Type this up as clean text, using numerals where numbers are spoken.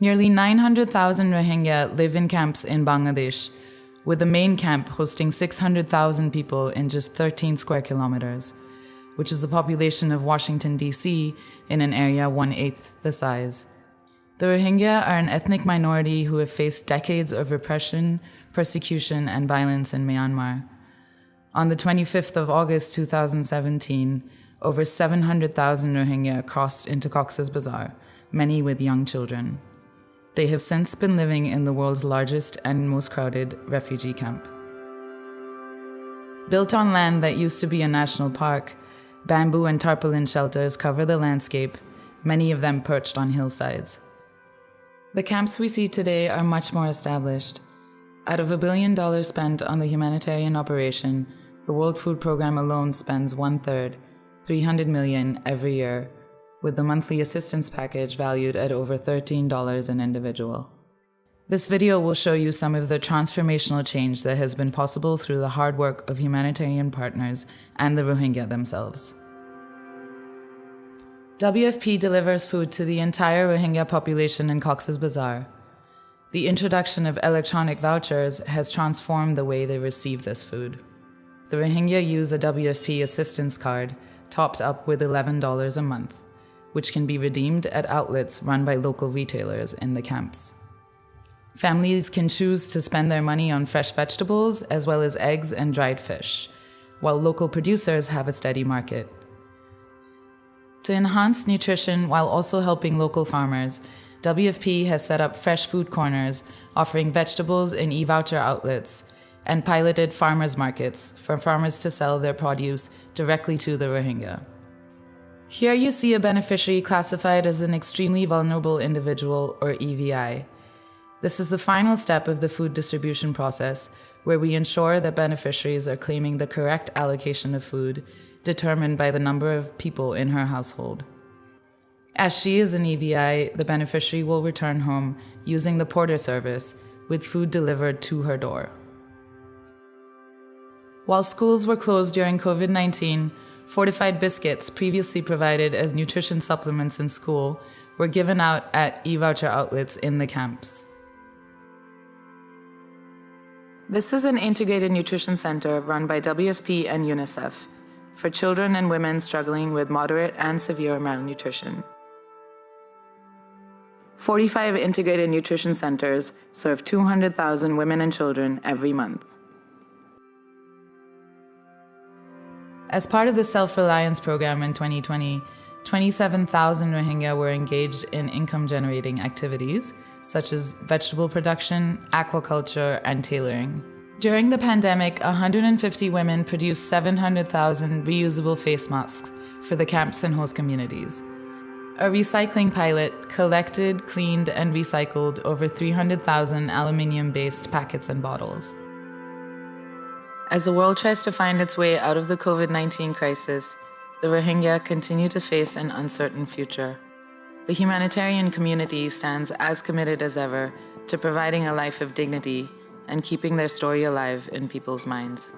Nearly 900,000 Rohingya live in camps in Bangladesh, with the main camp hosting 600,000 people in just 13 square kilometers, which is the population of Washington, D.C., in an area 1/8 the size. The Rohingya are an ethnic minority who have faced decades of repression, persecution, and violence in Myanmar. On the 25th of August 2017, over 700,000 Rohingya crossed into Cox's Bazar, many with young children. They have since been living in the world's largest and most crowded refugee camp. Built on land that used to be a national park, bamboo and tarpaulin shelters cover the landscape, many of them perched on hillsides. The camps we see today are much more established. Out of $1 billion spent on the humanitarian operation, the World Food Programme alone spends 1/3, $300 million every year, with the monthly assistance package valued at over $13 an individual. This video will show you some of the transformational change that has been possible through the hard work of humanitarian partners and the Rohingya themselves. WFP delivers food to the entire Rohingya population in Cox's Bazar. The introduction of electronic vouchers has transformed the way they receive this food. The Rohingya use a WFP assistance card topped up with $11 a month, which can be redeemed at outlets run by local retailers in the camps. Families can choose to spend their money on fresh vegetables as well as eggs and dried fish, while local producers have a steady market. To enhance nutrition while also helping local farmers, WFP has set up fresh food corners offering vegetables in e-voucher outlets and piloted farmers markets for farmers to sell their produce directly to the Rohingya. Here you see a beneficiary classified as an extremely vulnerable individual, or EVI. This is the final step of the food distribution process, where we ensure that beneficiaries are claiming the correct allocation of food determined by the number of people in her household. As she is an EVI, the beneficiary will return home using the porter service, with food delivered to her door. While schools were closed during COVID-19, fortified biscuits previously provided as nutrition supplements in school were given out at e-voucher outlets in the camps. This is an integrated nutrition center run by WFP and UNICEF for children and women struggling with moderate and severe malnutrition. 45 integrated nutrition centers serve 200,000 women and children every month. As part of the Self-Reliance Program in 2020, 27,000 Rohingya were engaged in income-generating activities, such as vegetable production, aquaculture, and tailoring. During the pandemic, 150 women produced 700,000 reusable face masks for the camps and host communities. A recycling pilot collected, cleaned, and recycled over 300,000 aluminium-based packets and bottles. As the world tries to find its way out of the COVID-19 crisis, the Rohingya continue to face an uncertain future. The humanitarian community stands as committed as ever to providing a life of dignity and keeping their story alive in people's minds.